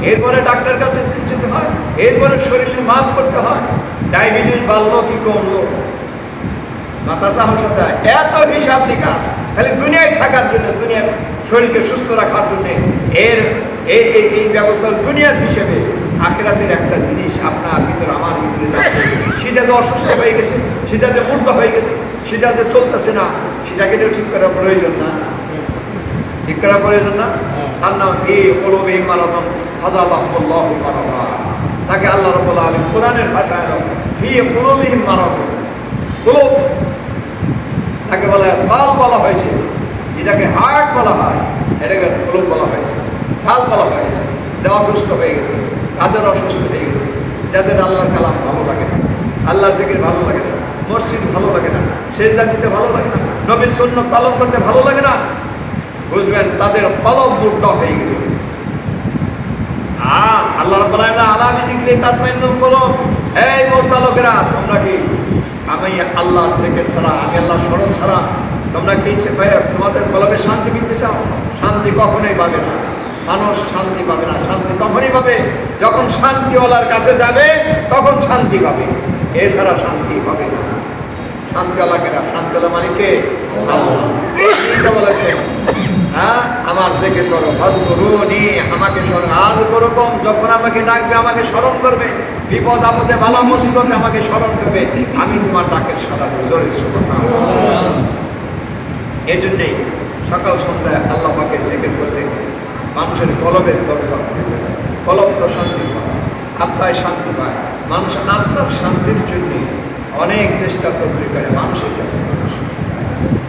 এরপরে ডাক্তার কাছে যেতে হয়, এরপরে শরীরে মাপ করতে হয়। ডায়াবেটিস বাড়লো কি কমলো, মাথা সাহসা দেয়, এত হিসাব নিকাশ খালি দুনিয়ায় থাকার জন্য, দুনিয়ার শরীরকে সুস্থ রাখার জন্য। এর এই ব্যবস্থা দুনিয়ার হিসেবে আখিরাতের একটা জিনিস আপনার ভিতরে আমার ভিতরে যাচ্ছে, সেটা যে অসুস্থ হয়ে গেছে, সেটা যে উল্টো হয়ে গেছে, সেটা যে চলতেছে না, সেটাকে তো ঠিক করার প্রয়োজন না, ঠিক করার প্রয়োজন না। তার নাম ফি কুলুবিহিম মারাদুন ফাযাদাহুল্লাহু মারাদা। তাকে আল্লাহ রাব্বুল আলামিন কোরআনের ভাষায় ফি কুলুবিহিম মারাদুন, কুলুব তাকে বলা হয়, কাল বলা হয়েছে, যেটাকে হার্ট বলা হয়, এটাকে কুলুব বলা হয়েছে, কাল বলা হয়েছে। এটা অসুস্থ হয়ে গেছে, তাদের অসুস্থ হয়ে গেছে, যাদের আল্লাহর কালাম ভালো লাগে না, আল্লাহর জিকির ভালো লাগে না, মসজিদ ভালো লাগে না, সেজদা দিতে ভালো লাগে না, নবীর সুন্নাত পালন করতে ভালো লাগে না, বুঝবেন তাদের কলব বুদ্ধ হয়ে গেছে। আল্লাহ রাব্বুল আলামিন আলা বিযিকরি তাতমাইন্নুল কুলুব, এই মোটা লোকেরা তোমরা কি আমি আল্লাহর জিকির ছাড়া, আমি আল্লাহর স্মরণ ছাড়া তোমরা কি তোমাদের কলবে শান্তি পেতে চাও? শান্তি কখনোই পাবে না, মানুষ শান্তি পাবে না। শান্তি তখনই পাবে যখন শান্তিওয়ালার কাছে যাবে, তখন শান্তি পাবে, এছাড়া শান্তি পাবে না। শান্তিওয়ালাকেরা, শান্তিওয়ালা মালিককে আল্লাহ বলেছেন, হ্যাঁ আমার জিকির করো, ফাযকুরুনি, আমাকে স্মরণ, আজ করকম, যখন আমাকে ডাকবে আমাকে স্মরণ করবে, বিপদ আপদে বালা মুসিবতে আমাকে স্মরণ করবে, আমি তোমার ডাকের সাড়া দেব। জোরে সুবহানাল্লাহ। এই জন্যেই সকাল সন্ধ্যায় আল্লাহ পাকের জিকির করলে মানুষের কলবের দরজা খুলে, কলব প্রশান্তি পায়, আত্মায় শান্তি পায়। মানুষের আত্মার শান্তির জন্য অনেক চেষ্টা তৈরি করে মানুষের কাছে,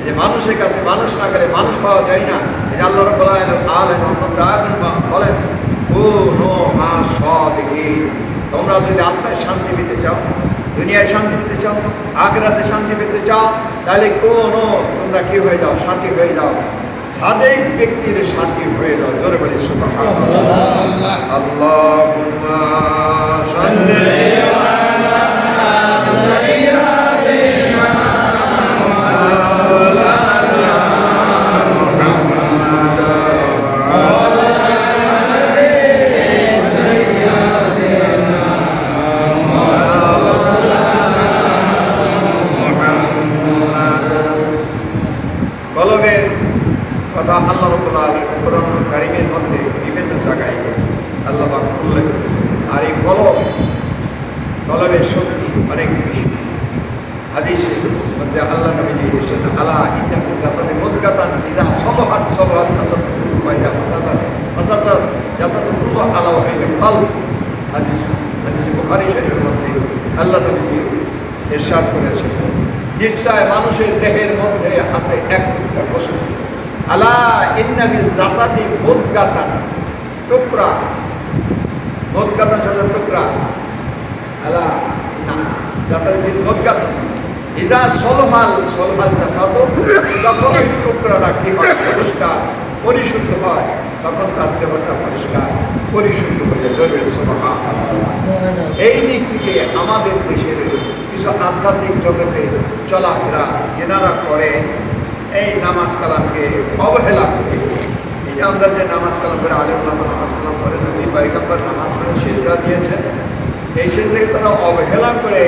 যে মানুষের কাছে মানুষ না গেলে মানুষ পাওয়া যায় না। এই যে আল্লাহ রাব্বুল আলামিন বলেন, ও নো মা সাদিকিন, তোমরা যদি আত্মায় শান্তি পেতে চাও, দুনিয়ায় শান্তি পেতে চাও, আখিরাতে শান্তি পেতে চাও, তাহলে তোমরা কি হয়ে যাও? সাথী হয়ে যাও, সাদেক ব্যক্তির সাথী হয়ে যাও। জোরে বলি সুবহানাল্লাহ। আল্লাহুম্মা সাল্লি আলা সাইয়্যিদিনা আল্লাহ রাব্বুল আলামিন কোরআন কারীমের মধ্যে বিভিন্ন জায়গায় আল্লাহ পাক উল্লেখ করেছেন। আর এই কলবের শক্তি অনেক বেশি। হাদিসের মধ্যে আল্লাহ নবী বলেছেন, আলা ইন্না ফিল জাসাদি মুদগাতান ইযা সালাহাত সালাহাত জাসাদু কুল্লুহু ওয়া ইযা ফাসাদাত জাসাদু কুল্লুহু আলা ওয়া হিয়াল কলব। হাদিস বুখারী শরীফের মধ্যে আল্লাহ নবী ইরশাদ করেছেন, নিশ্চয় মানুষের দেহের মধ্যে আছে এক টুকরা গোশত, আলা ইন্না ফিল জাসাদি মুদগাতান, টুকরা, মুদগাতান শব্দের টুকরা, আলা না জাসাদি ফিল মুদগাতান ইযা সলহাল জাসাদু, যখন ওই টুকরাটা কি হয়? পরিষ্কার পরিশুদ্ধ হয়, তখন তার দেহটা পরিষ্কার পরিশুদ্ধ হয়ে যাবে। সুবহানাল্লাহ। এই দিক থেকে আমাদের দেশের কিছু আধ্যাত্মিক জগতে চলাফেরা যেনারা করে, এই নামাজ কালামকে অবহেলা করে, এই যে আমরা যে নামাজ কালাম করে, আলেম নামাজ কালাম করে, নবী পয়গম্বর নামাজ পড়ে সিজদা দিয়েছেন, এই সিজদাকে তারা অবহেলা করে,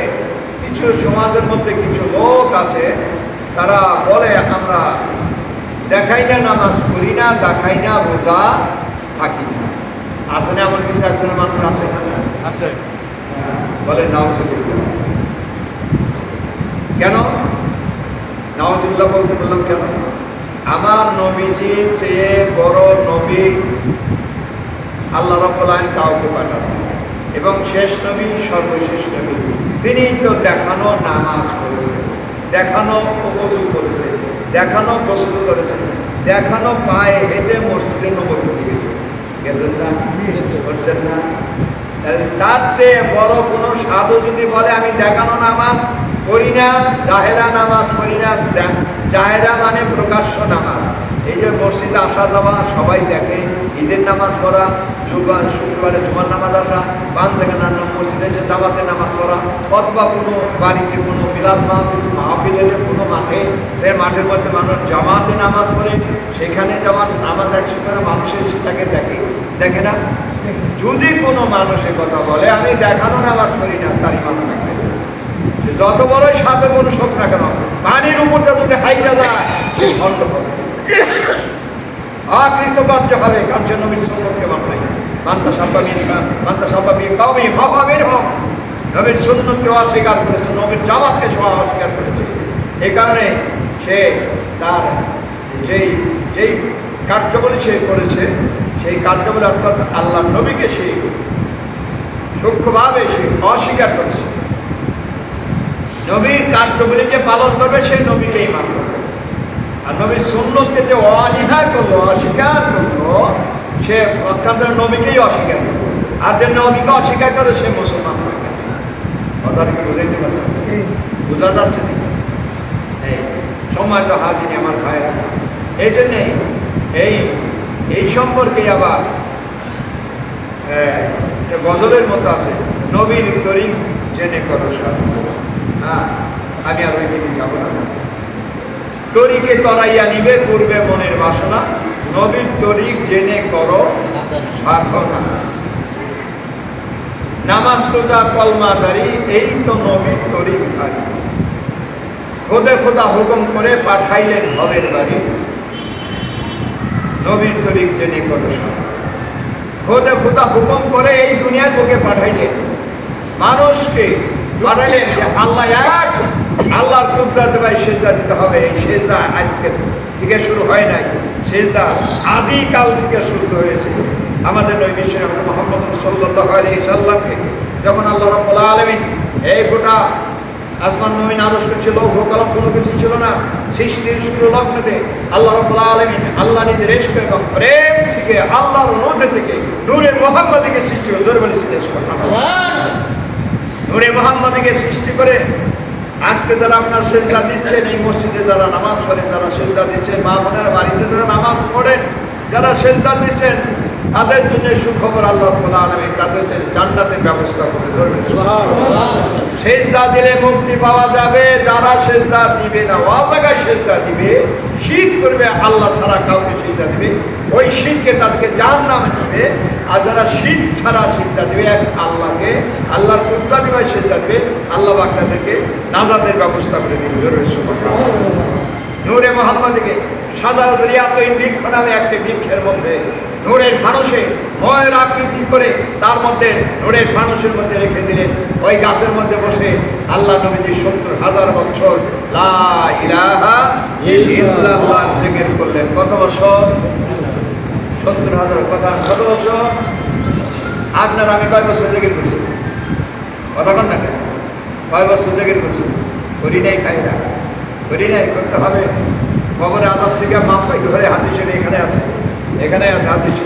কিছু সমাজের মধ্যে কিছু লোক আছে, তারা বলে আমরা দেখাই না নামাজ পড়ি না, দেখাই না রোজা থাকি না। আছে না এমন কিছু একজন মানুষ আছে? আছে, বলে নাউজুবিল্লাহ। কেন নাউজুবিল্লাহ বলতে বললাম? কেন? আমার নবীজির চেয়ে বড় নবী আল্লাহ রাব্বুল আলামিন কাউকে পাঠান, এবং শেষ নবী সর্বশেষ নবী, তিনি তো দেখানো নামাজ পড়েছেন, দেখানো ওযু করেছেন, দেখানো গোসল করেছেন, দেখানো পায়ে হেঁটে মসজিদে নববীতে গেছেন না? করছেন না? তার চেয়ে বড় কোনো সাধু যদি বলে আমি দেখানো নামাজ পড়ি না, জাহেরা নামাজ পড়ি না, জাহেরা মানে প্রকাশ্য নামাজ, এই যে মসজিদে আসা যাওয়া সবাই দেখে, ঈদের নামাজ পড়া, শুক্রবারে জুমার নামাজ আসা, পান থেকে নানা মসজিদে এসে জামাতে নামাজ পড়া, অথবা কোনো বাড়িতে কোনো মিলাদ মাহফিল এলে কোনো মাঠের মধ্যে মানুষ জামাতে নামাজ পড়ে, সেখানে যাওয়ার নামাজ একসাথে মানুষের সেটাকে দেখে না? যদি কোনো মানুষের কথা বলে আমি দেখানো নামাজ পড়ি না, তারই মাথা রাখবে। যত বড়ই সাথে পুরুষ হোক না কেন, পানির উপরটা যদি হাইটা যায় সে ভণ্ড হবে, অকৃতকার্য হবে। কারণ সে নবীর সুন্নতকে মানে নাই। মানতা সাব্বাবি কাউমি ফাফাবির হোক, নবীর সুন্নতকে অস্বীকার করেছে, নবীর জামাতকে সহ অস্বীকার করেছে। এই কারণে সে তার যেই কার্যবলী সে করেছে, সেই কার্যবলী অর্থাৎ আল্লাহ নবীকে সে সূক্ষ্মভাবে সে অস্বীকার করেছে। নবীর কার্যবলী যে পালন করবে সেই নবীকেই মানতে হবে। আর নবীর সুন্নতকে যে অনীহা করলো, অস্বীকার করলো, সে প্রত্যান্তরে নবীকেই অস্বীকার করলো। আর যে নবীকে অস্বীকার করে সে মুসলমান হয় না। কথাটা কি বুঝাইতে পারছে? বোঝা যাচ্ছে না? এই সময় তো হাজির আমার ভাইরা, এই জন্যে এই সম্পর্কে আবার গজলের মতো আছে, নবীর তরিক জেনে করো সাধু। হ্যাঁ, আমি আর ওই দিকে যাবো না। তরিকে তরাইয়া নিবে পূর্বে মনের বাসনা, নবীর তরিক জেনে করো সাধনা। নামাজ রোজা কলমাদারি, এই তো নবীর তরিক ভারী। খোদে খোদা হুকুম করে পাঠাইলেন ভবের বাড়ি, নবীর তরিক জেনে করো সাধনা। খোদে খোদা হুকুম করে এই দুনিয়ার বুকে পাঠাইলেন, মানুষকে পাঠাইলেন যে আল্লাহ এক, আল্লাহর কুদরতে ভাই সেজদা দিতে হবে। এই সেজদা আজকে থেকে শুরু হয় নাই, সেজদা আদিকাল থেকে শুরু হয়েছে। আমাদের নবী বিশ্বনবী মুহাম্মদ সাল্লাল্লাহু আলাইহি সাল্লামকে যখন আল্লাহ রাব্বুল আলামিন এই গোটা আসমান জমিন আরশ করছে, লৌহ কলম কোনো কিছু ছিল না, সৃষ্টির শুরু লগ্নতে আল্লাহ রাব্বুল আলামিন আল্লাহ নিজের ইশক এবং প্রেম থেকে, আল্লাহর অনুরোধ থেকে নূরে মুহাম্মদকে সৃষ্টি করে, জোরে বলে সুবহানাল্লাহ। নূরে মুহাম্মদকে সৃষ্টি করে আজকে যারা আপনার সেজদা দিচ্ছেন, এই মসজিদে যারা নামাজ পড়েন, যারা সেজদা দিচ্ছেন, মা বোনের বাড়িতে যারা নামাজ পড়েন, যারা সেজদা দিচ্ছেন, তাদের জন্য সুখবর আল্লাহ রাব্বুল আলামিন তাদের জান্নাতের ব্যবস্থা করে ধরবেন। সুবহানাল্লাহ। সেজদা দিলে মুক্তি পাওয়া যাবে। যারা সেজদা দিবে না, ওই জায়গায় সেজদা দিবে, শিরক করবে, আল্লাহ ছাড়া কাউকে সেজদা দিবে, ওই শিরকে তাদেরকে জাহান্নামে দিবে। আর যারা শিরক ছাড়া সেজদা দিবে এক আল্লাহকে, আল্লাহর কুদরতি ভাবে সেজদা দিবে, আল্লাহ পাক তাদেরকে নাজাতের ব্যবস্থা করে দিবে। জোরে সুবহানাল্লাহ। নূরে মুহাম্মদকে সাজারাত রিয়াতুল বৃক্ষ নামে একটি বৃক্ষের মধ্যে নূরের ফানুসে ময়ের আকৃতি করে তার মধ্যে নূরের ফানুসের মধ্যে রেখে দিলেন। ওই গাছের মধ্যে বসে আল্লাহ নবীজি 70,000 বছর লা ইলাহা ইল্লাল্লাহ জিকির করলেন। কত বছর? 70,000। কত বছর? আপনার আমি কয় বছর জিকির করছি? কথা কন না কেন? কয় বছর জিকির করছি? করি নাই, খাই না, করি নাই, করতে হবে। কবরে আযাব থেকে মাপ পাই ধরে হাদিসের এখানে আছে, এখানে আছে হাদিস।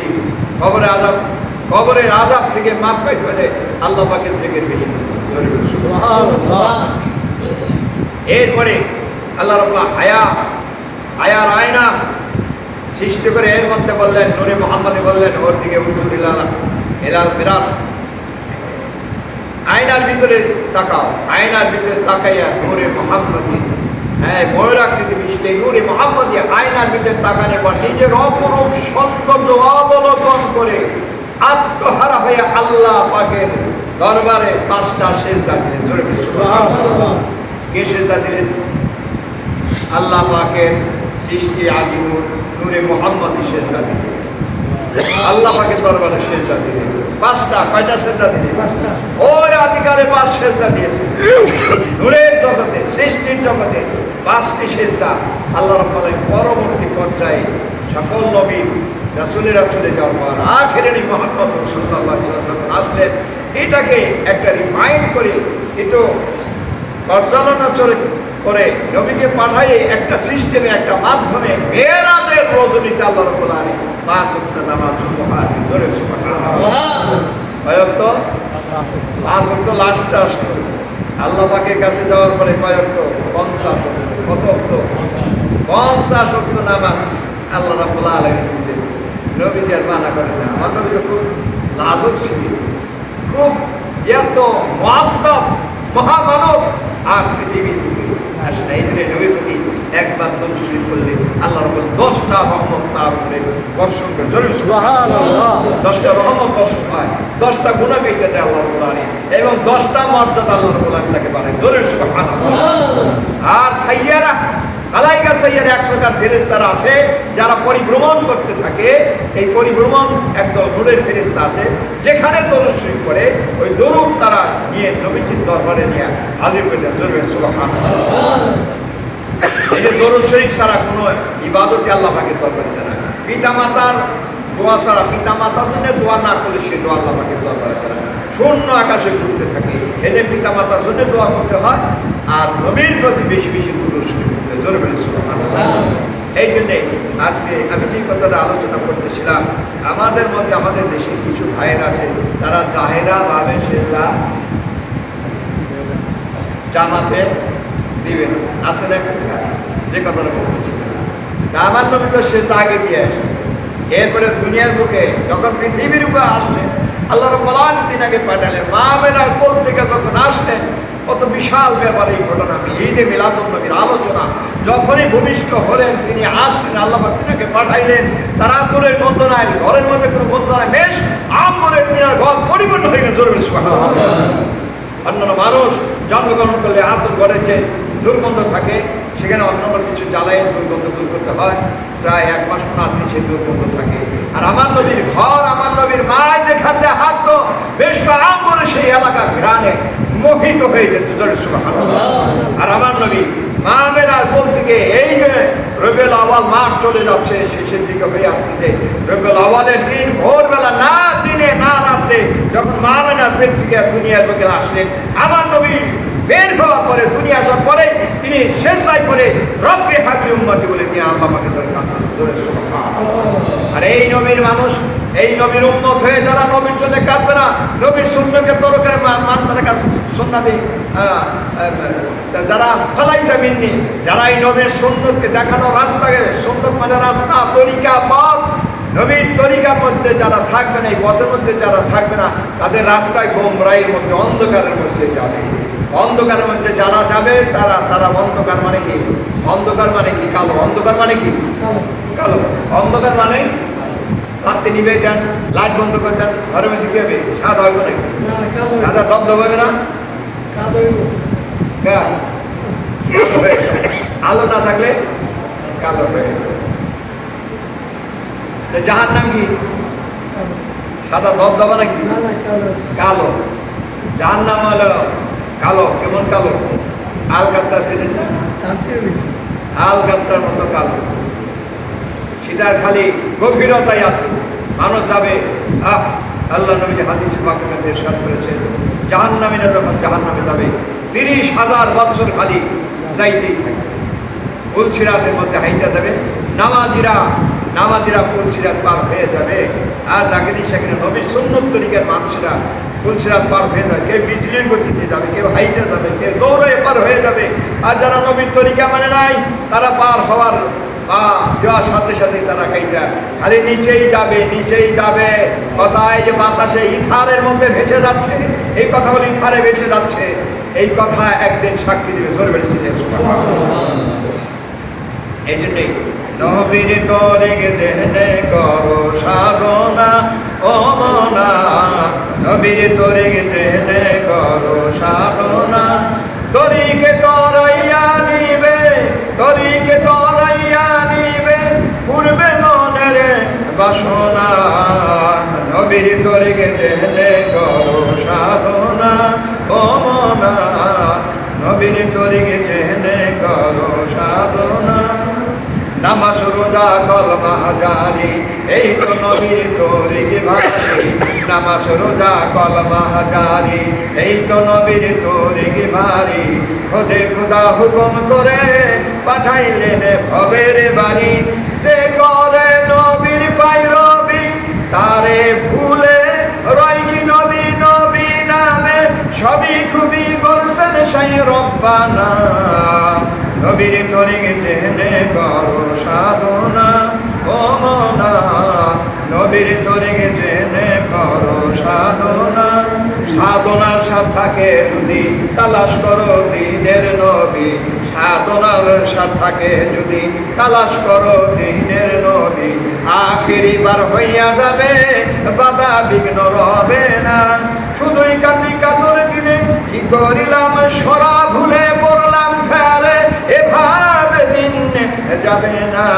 কবরের আযাব থেকে মাপ পাইতে হলে আল্লাহ পাকের জিকির বেশি। এরপরে আল্লাহ রাব্বুল হায়ার আয়না সৃষ্টি করে এর মধ্যে বললেন, নূরে মুহাম্মদে বললেন, ওর দিকে উঁচু হেলাল বিরাট, আয়নার ভিতরে তাকাও। আয়নার ভিতরে তাকাইয়া নূরে মুহাম্মদী, হ্যাঁ, ময়ের আকৃতি বিশিষ্ট নূরে মুহাম্মদী আয়নার ভিতরে তাকানোর পর নিজের অপরূপ সৌন্দর্য অবলোকন করে আত্মহারা হয়ে আল্লাহ পাকের দরবারে 5টা সেজদা দিলেন। জোরে সুবহানাল্লাহ। কে সেজদা দিলেন? আল্লাহ পাকের সৃষ্টি আদি নূরে মুহাম্মদী সেজদা দিলেন, আল্লাহ পাকের দরবারে সেজদা দিলেন। 5টা। কয়টা সেজদা দিলেন? 5টা। ওই আদিকালে 5 সেজদা দিয়েছে। নূরের জগতে, সৃষ্টির জগতে 5টি সেজদা আল্লাহ রাব্বুল আলামিন পরবর্তী পর্যায়ে সকল নবী রাসূলেরা চলে যাওয়ার পর আখিরে নবী মুহাম্মদ সাল্লাল্লাহু আলাইহি ওয়াসাল্লাম আসলেন। এটাকে একটা রিফাইন করে, একটু পর্যালোচনা করে নবীকে পাঠাই একটা সিস্টেমে, একটা মাধ্যমে মেরাজের রজনীতে আল্লাহ রাব্বুল আলামিন 5 ওয়াক্ত নামাজ উপহার করে। সুবহানাল্লাহ। কয়ক্ত? 5 ওয়াক্ত লাস্টটা আসলো। আল্লাহ পাকের কাছে যাওয়ার পরে কয়ক্ত? 50 ওয়াক্ত। কত ওয়াক্ত? 50 ওয়াক্ত নামাজ আল্লাহ রাব্বুল আলামিন দিলেন। নবীজি আর মানা করেন না। আমার নবী তো খুব লাজুক ছিলেন, খুব এত মুআদ্দাব মহামানব আর পৃথিবীর আসলে এই জন্য নবীর প্রতি একবার দরুদ শরীফ করলে আল্লাহ রাব্বুল 10টা রহমত তার উপরে বর্ষণ করে। জোরে সুবহানাল্লাহ। 10টা রহমত বর্ষণ হয়, 10টা গুনাহ কেটে দেয় আল্লাহ রাব্বুল আলামিন, এবং 10টা মর্যাদা আল্লাহ রাব্বুল আলামিন তাকে বাড়ায়। জোরে সুবহানাল্লাহ। আর সাইয়ারা, মালাইকা সাইয়ারা এক প্রকার ফেরেশতারা আছে যারা পরিভ্রমণ করতে থাকে। এই পরিভ্রমণ একদল নূরের ফেরেশতা আছে, যেখানে দরুদ শরীফ করে ওই দরুদ তারা নিয়ে নবীজির দরবারে নিয়ে হাজির করে দেয়। জোরে সুবহানাল্লাহ। এই যে দরুদ শরীফ ছাড়া কোনো ইবাদতই আল্লাহ পাকের দরবারে দেয় না। পিতা মাতার দোয়া ছাড়া, পিতা মাতার জন্য দোয়া না করলে সে দোয়া আল্লাহ পাকের দরবারে দেয় না। শূন্য আকাশে ঘুরতে থাকে, এদের পিতা মাতার জন্য দোয়া করতে হয়, আর নবীর প্রতি বেশি বেশি দরুদ শরীফ করতে। জোরে বলে সুবহানাল্লাহ। এই জন্যে আজকে আমি যে কথাটা আলোচনা করতেছিলাম, আমাদের মধ্যে আমাদের দেশে কিছু ভাইয়ের আছে তারা জাহেরা ভাবে সেটা জামাতে দিবে না, আছে না? যে কথাটা বলতেছিলাম, আমার নবী তো সে তো আগে দিয়ে আসছে। এরপরে দুনিয়ার বুকে যখন পৃথিবীর উপরে আসলেন, আল্লাহ রাব্বুল আলামিন তিনাকে পাঠালেন। মা আমেনার কোল থেকে যখন আসলেন, কত বিশাল ব্যাপার এই ঘটনা। ঈদে মিলাদুন নবীর আলোচনা যখনই ভূমিষ্ঠ হলেন, তিনি আসলেন, আল্লাহ পাক তিনাকে পাঠাইলেন। তার আঁচলের গন্ধ নাই, ঘরের মধ্যে কোনো গন্ধ নাই, বেশ আম্বরের তিনার ঘর পরিপূর্ণ হয়ে গেল। জোরে বলে সুবহানাল্লাহ। অন্যান্য মানুষ জন্মগ্রহণ করলে আঁচল ঘরের যে দুর্গন্ধ থাকে, সেখানে অন্যান্য কিছু জ্বালাই দুর্গন্ধ দূর করতে হয়, প্রায় 1 মাস 15 দিন সেই দুর্গন্ধ থাকে। আর আমার নবীর ঘর, আমার নবীর মা যেখান দিয়ে হাঁটতো, বেশ আম্বরে সেই এলাকার ঘ্রাণে মোহিত হয়ে যেত। জোরে সুবহানাল্লাহ। আর আমার নবী মা আমেনার কোল থেকে এই যে রবিউল আউয়াল মাস চলে যাচ্ছে, শেষের দিকে হয়ে আসছে, রবিউল আউয়ালের দিন ভোরবেলা, না দিনে না রাতে, যখন মা আমেনার পেট থেকে দুনিয়ার বুকে আসলেন, আমার নবী বের হওয়ার পরে, দুনিয়া আসার পরে তিনি সেজদায় পড়ে রব্বি হাবলি উম্মতি বলে দিয়ে আল্লাহ পাকের দরকার। জোরে সুবহানাল্লাহ। আর এই নবীর মানুষ, এই নবীর উম্মত হয়ে যারা নবীর জন্য কাঁদবে না, নবীর সুন্নতকে তরকারে মানতার কাছে সুন্নাতি যারা ফালাইসা মিন্নি, যারা এই নবীর সুন্নতকে দেখানো রাস্তাকে, সুন্নত মানে রাস্তা, তরিকা, পথ, নবীর তরিকার মধ্যে যারা থাকবে না, এই পথের মধ্যে যারা থাকবে না, তাদের রাস্তায় গোমরাহির মধ্যে, অন্ধকারের মধ্যে যাবে। অন্ধকারের মধ্যে যারা যাবে তারা অন্ধকার মানে কি? অন্ধকার মানে কি? কালো। অন্ধকার মানে কি? কালো। অন্ধকার মানে রাত্রে নিবে দেন, লাইট বন্ধ করে দেন, ঘরের মধ্যে কি হবে? সাদা হইব নাকি? সাদা দবদব হবে না? আলো না থাকলে কালো হয়ে যাবে। জাহান্নাম কি সাদা দবদবা নাকি? কালো। জাহান্নাম হলো কালো। কেমন কালো? আলকাতরা ছিলেন না? আলকাতরার মতো কালো। সেটার খালি গভীরতাই আছে। মানুষ যাবে, আল্লাহ নবী যে হাদিসে পাকের মধ্যে ইরশাদ করেছেন, জাহান্নামীরা যখন জাহান্নামে যাবে 30,000 বছর খালি যাইতেই থাকবে। পুলসিরাতের মধ্যে হাইটা যাবে, নামাজিরা পুলসিরাত পার হয়ে যাবে। আর জাকিরি শাকিরি নবীর সুন্নত তরিকার মানুষেরা পুলসিরাত পার হয়ে যাবে। কেউ বিজলির গতিতে যাবে, কেউ হাইটা যাবে, কেউ দৌড়ে পার হয়ে যাবে। আর যারা নবীর তরিকা মানে নাই, তারা পার হওয়ার দেওয়ার সাথে সাথে তারা কাইটা খালি নিচেই যাবে। কথায় যে বাতাসে ইথারের মধ্যে ভেসে যাচ্ছে, এই কথা বলে ইথারে ভেসে যাচ্ছে, এই কথা একদিন সাক্ষী দেবে। জোরে বেড়েছে। এই জন্যই নবীর তরিকে দেহনে করো সাধনা, ও মনা নবীর তরিকে দেহনে করো সাধনা, তরিকে তরাইয়া নিবে, তরিকে তরাইয়া নিবে পূর্বে মনের বাসনা, নবীর তরিকে দেহনে করো সাধনা, ও মনা নবীর তরিকে দেহনে করো সাধনা, নামাজ রোজা কলমা জারি এই তো নবীর তরিক ভারি, নামাজ রোজা কলমা জারি এই তো নবীর তরিক ভারি, খোদে খুদা হুকুম করে পাঠাইলেন ভবের বাড়ি, যে করে নবীর পায়রবি তারে ভুলে রয় কি নবী নবী নামে, সবই খুবই করছেন সেই রব্বানা, নবীর তরিকে দেহনে করো সাধনা, ও মনা নবীর তরিকে দেহনে করো সাধনা, সাধনার সাথ থাকে যদি তালাশ করো দিনের নবী, সাধনার সাথে যদি তালাশ করো দিনের নদী, আখেরি বার হইয়া যাবে, বাধা বিঘ্ন রবে না। শুধুই কান্দি কাতর দিনে কি করিলাম সরা, ভুলে পড়লাম ফেরে, এভাবে দিন যাবে না।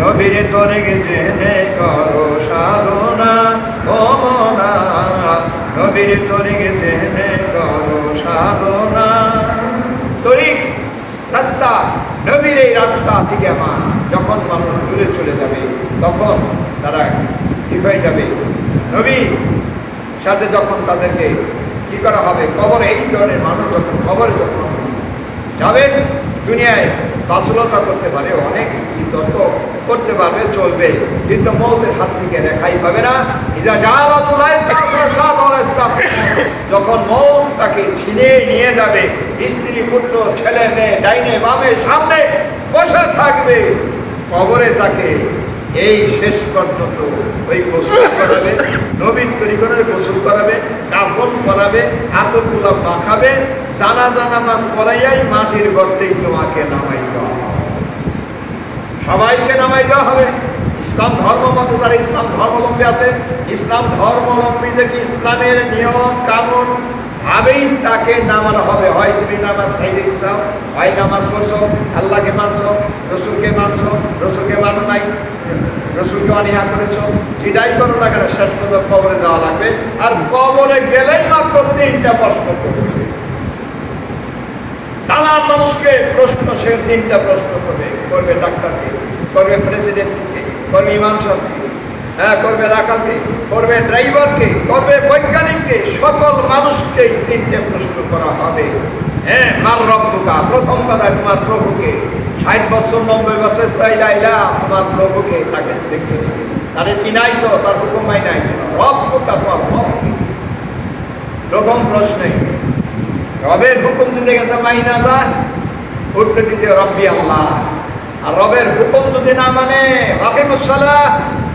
নবীর তরিক জেনে করো সাধনা ও মনা, নবীর তরিক জেনে করো সাধনা। তরিক রাস্তা, নবীর এই রাস্তা থেকে আমার যখন মানুষ দূরে চলে যাবে, তখন তারা কি হয়ে যাবে, নবীর সাথে যখন তাদেরকে কি করা হবে, কবরে, এই ধরনের মানুষ যখন কবরে যখন যাবে, দুনিয়ায় বাসুলতা করতে পারে, অনেক তর্ক করতে পারবে, চলবে, কিন্তু মৌতের হাত থেকে রেখাই পাবে না। যখন মৌত তাকে ছিনিয়ে নিয়ে যাবে, স্ত্রী পুত্র ছেলে মেয়ে ডাইনে বামে সামনে বসে থাকবে, কবরে তাকে এই শেষ পর্যন্ত ওই গোসল করাবে, নবীন তৈরি করে গোসল করাবে, কাফন করাবে, আতর গোলাপ মাখাবে, জানাজা নামাজ পড়াইয়াই মাটির গর্তেই তোমাকে নামাই দেওয়া হবে, সবাইকে নামাই দেওয়া হবে। ইসলাম ধর্ম মতো যারা ইসলাম ধর্মাবলম্বী আছে, ইসলাম ধর্মাবলম্বী যে কি ইসলামের নিয়ম কানুন ভাবেই তাকে নামানো হবে। হয় তুমি নামাজ সাইডে চাও, হয় নামাজ পড়ছো, আল্লাহকে মানছো, রসুলকে মানছো, রসুলকে মানো নাই, রসুলকে অনীহা করেছো, যেটাই করো না কেন শেষ পর্যন্ত কবরে যাওয়া লাগবে। আর কবরে গেলেই মাত্র 3টা প্রশ্ন করবে, নানা মানুষকে প্রশ্ন, সে 3টা প্রশ্ন করবে। করবে ডাক্তারকে, করবে প্রেসিডেন্টকে, করবে ইমাম সাহেবকে, হ্যাঁ করবে রাখালকে, করবে ড্রাইভারকে, করবে বৈজ্ঞানিককে, সকল মানুষকেই 3টে প্রশ্ন করা হবে। হ্যাঁ, মার রব্বুকা, প্রথম কথা তোমার প্রভুকে। 60 বছর 90 বছর চাইলাইলা তোমার প্রভুকে, তাকে দেখছো, তারে চিনাইছো, তার হুকুম মাইনাইছো। রব্বুকা, তোমার রবকে। প্রথম প্রশ্নে রবের হুকুম যদি এখানে মাইনা যায়, উত্তর দিতে রব্বি আল্লাহ। আর রবের হুকুম যদি না মানে, আকিমুসসালাহ,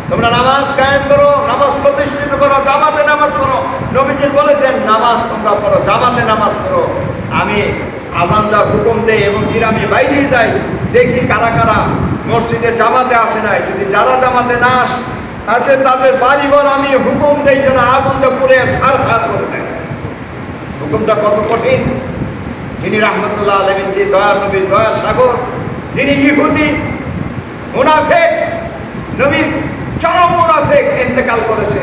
তোমরা নামাজ কায়েম করো, নামাজ প্রতিষ্ঠিত করো, জামাতে নামাজ পড়ো। নবীজি বলেছেন নামাজ তোমরা পড়ো, জামাতে নামাজ পড়ো। আমি আযান যা হুকুম দেই এবং আমি বাইরে যাই, দেখি কারা কারা মসজিদে জামাতে আসে নাই। যদি যারা জামাতে না আসে তাদের বাড়িঘর আমি হুকুম দেই যেন আগুন পুড়ে ছারখার করে দেয়। হুকুমটা কত কঠিন! যিনি রাহমাতুল্লাহ আলাইহি, যিনি দয়ার নবী, দয়ার সাগর, যিনি ইহুদি মুনাফিক, নবীর চরম মুনাফিক ইন্তেকাল করেছে,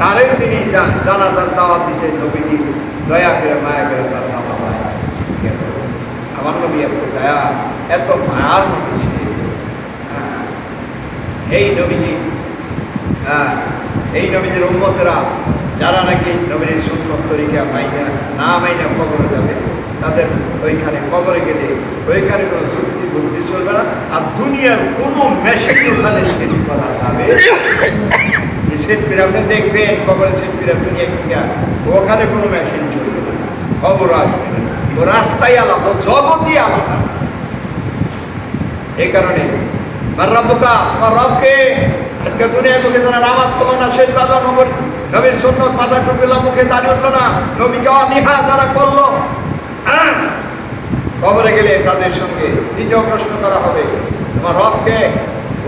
তারেও তিনি জানাজার দাওয়াত দিয়েছেন। নবীজি দয়া করে মায়া করে তার জানাজায় গেছে। আমার নবী এত দয়া, এত মায়ার মতো ছিলেন। এই নবীজি, এই নবীজির উম্মতেরা যারা নাকি নবীর সুন্নত তরিকা মাইনা না মাইনা কবরে যাবে, তাদের ওইখানে কবরে গেলে ওইখানে কোনো যুক্তি বুদ্ধি চলবে না। আর দুনিয়ার কোনো মেশিন ওখানে সেট করা যাবে, সেট করে আপনি দেখবেন কবরে সেট করে দুনিয়া কিনা, ওখানে কোনো মেশিন চলবে না, খবর আসবে না, ও রাস্তাই আলাদা, জগতই আলাদা। এই কারণে মার রব্বুকা, আমার রবকে। আজকে দুনিয়ার মুখে যারা নামাজ পড়লো না, সেই দাদা নবীর সুন্নত মাথা টুপিলা, মুখে দাঁড়িয়ে উঠলো না, নবীকে অনীহা যারা করলো, কবরে গেলে তাদের সঙ্গে দ্বিতীয় প্রশ্ন করা হবে, তোমার রবকে?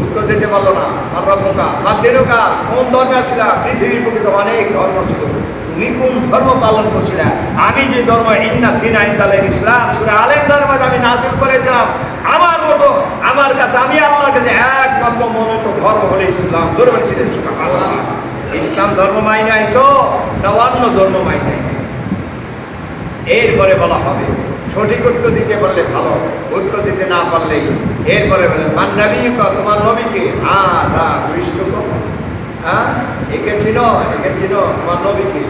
উত্তর দিতে পারলো না। আমার রব্বুকা, আমার দিনুকা, কোন ধর্মে আসছিলা? পৃথিবীর বুকে তো অনেক ধর্ম ছিল, তুমি কোন ধর্ম পালন করছিলে? আমি যে ধর্ম, ইন্না দীনা ইনদাল্লাহিল ইসলাম, সূরা আলে ইমরানের মধ্যে আমি নাযিল করেছিলাম, আমার মতো আমার কাছে, আমি আল্লাহর কাছে একমাত্র মনোনীত ধর্ম হলো ইসলাম। সূরা সুবহানাল্লাহ। ইসলাম ধর্ম মাইনে আইছো না অন্য ধর্ম মাইনে আইছো? এরপরে বলা হবে, সঠিক উত্তর দিতে পারলে ভালো, উত্তর দিতে না পারলেই এরপরে মান নবীকা, তোমার নবীকে? হ্যাঁ, একে চিনো, তোমার নবীকে।